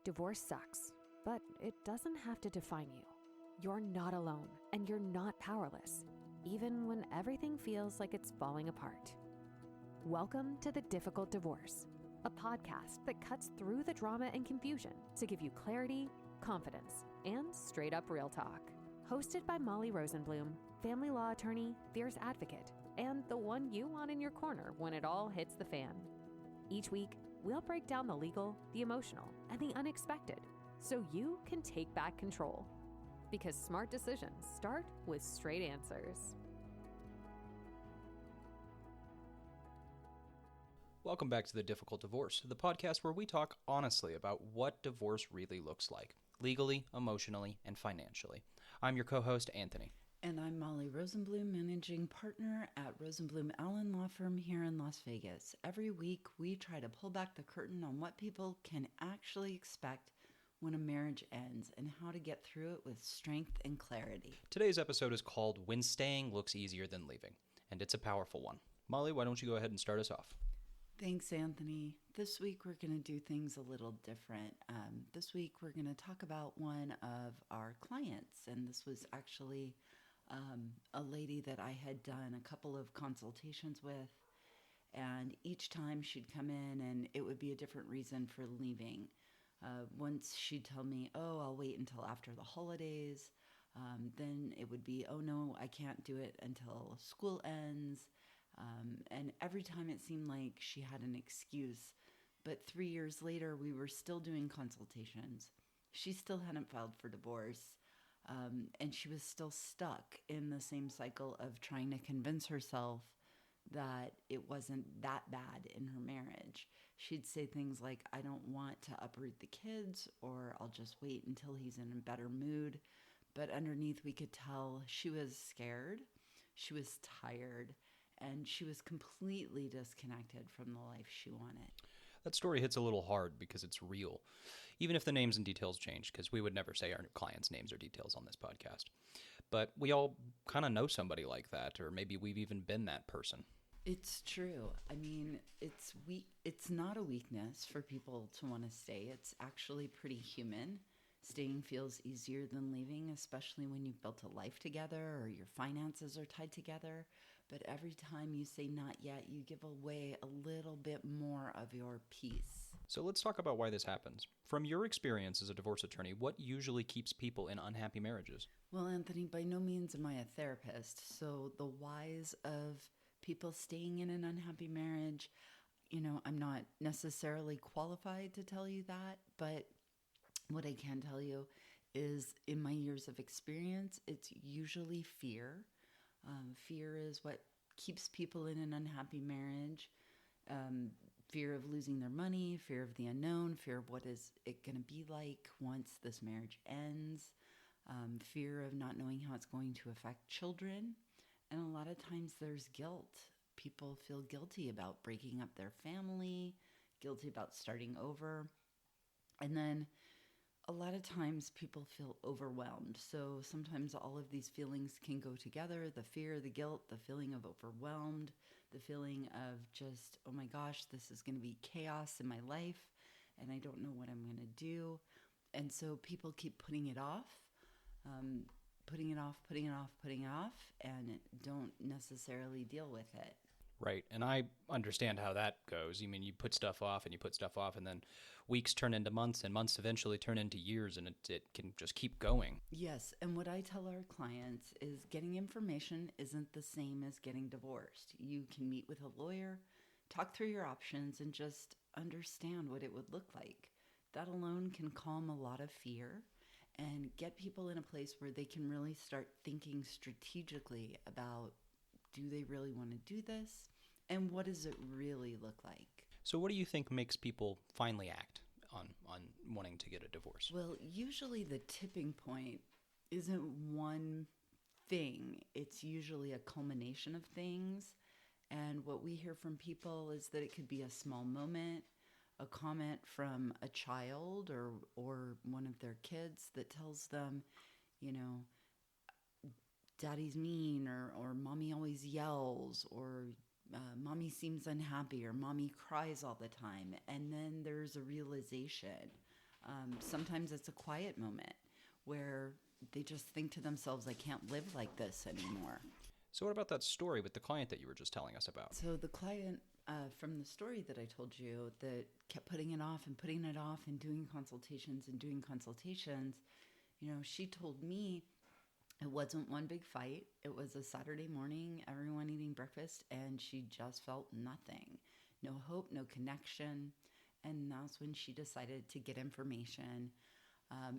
Divorce sucks, but it doesn't have to define you. You're not alone, and you're not powerless, even when everything feels like it's falling apart. Welcome to The Difficult Divorce, a podcast that cuts through the drama and confusion to give you clarity, confidence, and straight-up real talk. Hosted by Molly Rosenblum, family law attorney, fierce advocate, and the one you want in your corner when it all hits the fan. Each week, we'll break down the legal, the emotional, and the unexpected so you can take back control. Because smart decisions start with straight answers. Welcome back to The Difficult Divorce, the podcast where we talk honestly about what divorce really looks like, legally, emotionally, and financially. I'm your co-host, Anthony. And I'm Molly Rosenblum, managing partner at Rosenblum Allen Law Firm here in Las Vegas. Every week, we try to pull back the curtain on what people can actually expect when a marriage ends and how to get through it with strength and clarity. Today's episode is called When Staying Looks Easier Than Leaving, and it's a powerful one. Molly, why don't you go ahead and start us off? Thanks, Anthony. This week, we're going to do things a little different. This week, we're going to talk about one of our clients, and this was actually a lady that I had done a couple of consultations with, and each time she'd come in and it would be a different reason for leaving. Once she'd tell me, oh, I'll wait until after the holidays. Then it would be, oh no, I can't do it until school ends. And every time it seemed like she had an excuse. But 3 years later, we were still doing consultations. She still hadn't filed for divorce. And she was still stuck in the same cycle of trying to convince herself that it wasn't that bad in her marriage. She'd say things like, I don't want to uproot the kids, or I'll just wait until he's in a better mood. But underneath, we could tell she was scared, she was tired, and she was completely disconnected from the life she wanted. That story hits a little hard because it's real, even if the names and details change, because we would never say our clients' names or details on this podcast. But we all kind of know somebody like that, or maybe we've even been that person. It's true. I mean, it's not a weakness for people to want to stay. It's actually pretty human. Staying feels easier than leaving, especially when you've built a life together or your finances are tied together. But every time you say not yet, you give away a little bit more of your peace. So let's talk about why this happens. From your experience as a divorce attorney, what usually keeps people in unhappy marriages? Well, Anthony, by no means am I a therapist. So the whys of people staying in an unhappy marriage, I'm not necessarily qualified to tell you that, but what I can tell you is in my years of experience, it's usually fear. Fear is what keeps people in an unhappy marriage. Fear of losing their money, fear of the unknown, fear of what is it going to be like once this marriage ends, fear of not knowing how it's going to affect children. And a lot of times there's guilt. People feel guilty about breaking up their family, guilty about starting over. And then a lot of times people feel overwhelmed. So sometimes all of these feelings can go together: the fear, the guilt, the feeling of overwhelmed, the feeling of just, oh my gosh, this is going to be chaos in my life and I don't know what I'm going to do. And so people keep putting it off, and don't necessarily deal with it. Right, and I understand how that goes. I mean, you put stuff off, and then weeks turn into months, and months eventually turn into years, and it can just keep going. Yes, and what I tell our clients is getting information isn't the same as getting divorced. You can meet with a lawyer, talk through your options, and just understand what it would look like. That alone can calm a lot of fear and get people in a place where they can really start thinking strategically about, do they really want to do this? And what does it really look like? So what do you think makes people finally act on wanting to get a divorce? Well, usually the tipping point isn't one thing. It's usually a culmination of things. And what we hear from people is that it could be a small moment, a comment from a child or one of their kids that tells them, daddy's mean, or mommy always yells, or mommy seems unhappy, or mommy cries all the time. And then there's a realization Sometimes it's a quiet moment where they just think to themselves, I can't live like this anymore. So what about that story with the client that you were just telling us about? So the client from the story that I told you that kept putting it off and putting it off and doing consultations, she told me it wasn't one big fight. It was a Saturday morning, everyone eating breakfast, and she just felt nothing. No hope, no connection. And that's when she decided to get information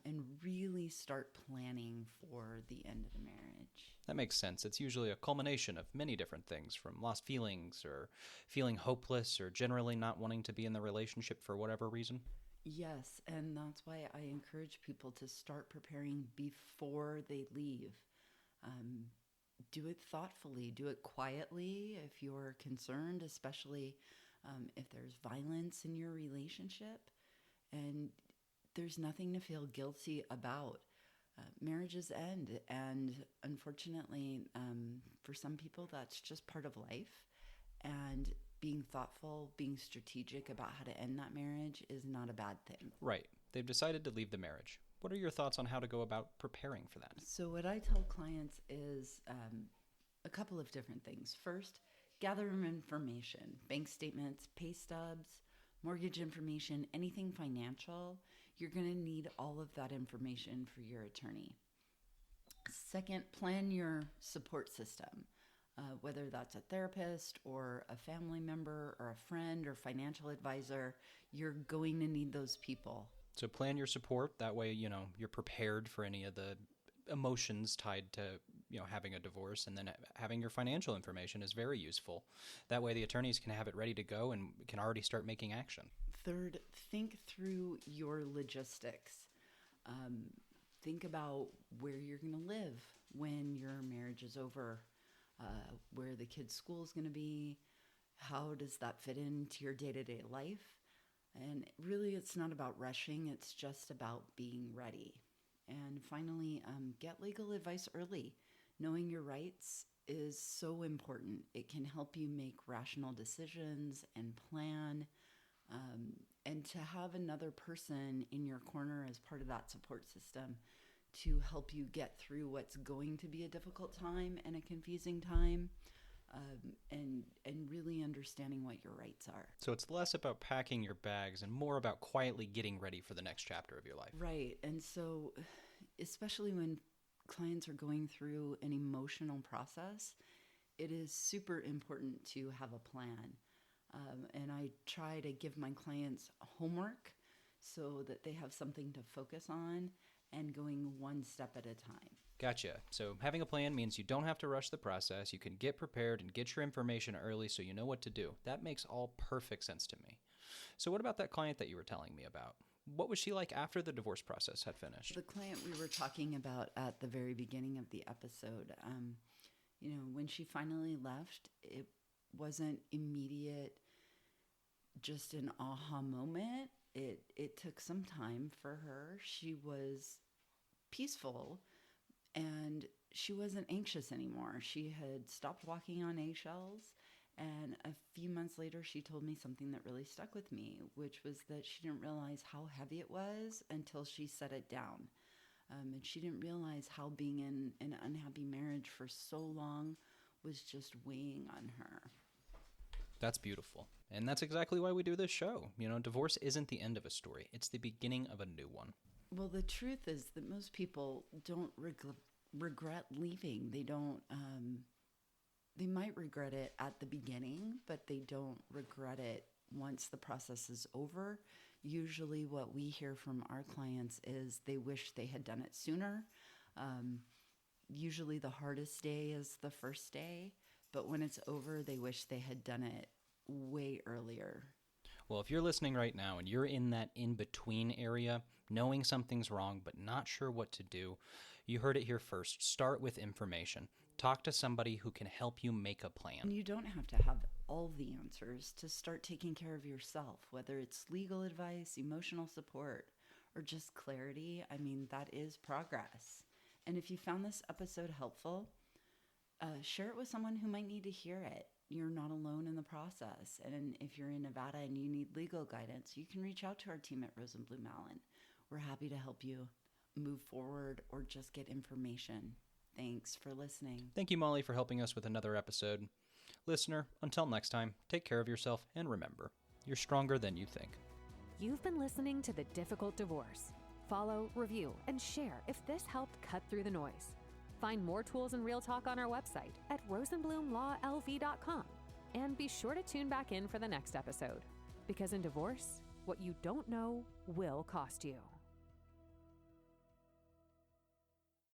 and really start planning for the end of the marriage. That makes sense. It's usually a culmination of many different things, from lost feelings or feeling hopeless or generally not wanting to be in the relationship for whatever reason. Yes, and that's why I encourage people to start preparing before they leave. Do it thoughtfully, do it quietly if you're concerned, especially if there's violence in your relationship. And there's nothing to feel guilty about. Marriages end, and unfortunately, for some people, that's just part of life. And being thoughtful, being strategic about how to end that marriage is not a bad thing. Right. They've decided to leave the marriage. What are your thoughts on how to go about preparing for that? So what I tell clients is a couple of different things. First, gather information, bank statements, pay stubs, mortgage information, anything financial. You're going to need all of that information for your attorney. Second, plan your support system. Whether that's a therapist or a family member or a friend or financial advisor, you're going to need those people. So plan your support. That way, you're prepared for any of the emotions tied to, having a divorce. And then having your financial information is very useful. That way the attorneys can have it ready to go and can already start making action. Third, think through your logistics. Think about where you're going to live when your marriage is over. Where the kids' school is going to be, how does that fit into your day-to-day life? And really, it's not about rushing, it's just about being ready. And finally, get legal advice early. Knowing your rights is so important. It can help you make rational decisions and plan, and to have another person in your corner as part of that support system to help you get through what's going to be a difficult time and a confusing time, and really understanding what your rights are. So it's less about packing your bags and more about quietly getting ready for the next chapter of your life. Right. And so especially when clients are going through an emotional process, it is super important to have a plan. And I try to give my clients homework so that they have something to focus on and going one step at a time. Gotcha. So having a plan means you don't have to rush the process. You can get prepared and get your information early so you know what to do. That makes all perfect sense to me. So what about that client that you were telling me about? What was she like after the divorce process had finished? The client we were talking about at the very beginning of the episode, when she finally left, it wasn't immediate, just an aha moment. It took some time for her. She was peaceful and she wasn't anxious anymore. She had stopped walking on eggshells. And a few months later, she told me something that really stuck with me, which was that she didn't realize how heavy it was until she set it down. And she didn't realize how being in an unhappy marriage for so long was just weighing on her. That's beautiful. And that's exactly why we do this show. Divorce isn't the end of a story. It's the beginning of a new one. Well, the truth is that most people don't regret leaving. They don't. They might regret it at the beginning, but they don't regret it once the process is over. Usually what we hear from our clients is they wish they had done it sooner. Usually the hardest day is the first day, but when it's over, they wish they had done it way earlier. Well, if you're listening right now and you're in that in-between area, knowing something's wrong but not sure what to do, you heard it here first. Start with information. Talk to somebody who can help you make a plan. You don't have to have all the answers to start taking care of yourself, whether it's legal advice, emotional support, or just clarity. I mean, that is progress. And if you found this episode helpful, share it with someone who might need to hear it. You're not alone in the process. And if you're in Nevada and you need legal guidance, you can reach out to our team at Rosenblum. we're happy to help you move forward or just get information. Thanks for listening. Thank you, Molly, for helping us with another episode. Listener, until next time, take care of yourself and remember, you're stronger than you think. You've been listening to The Difficult Divorce. Follow, review, and share if this helped cut through the noise. Find more tools and real talk on our website at rosenblumlawlv.com. And be sure to tune back in for the next episode. Because in divorce, what you don't know will cost you.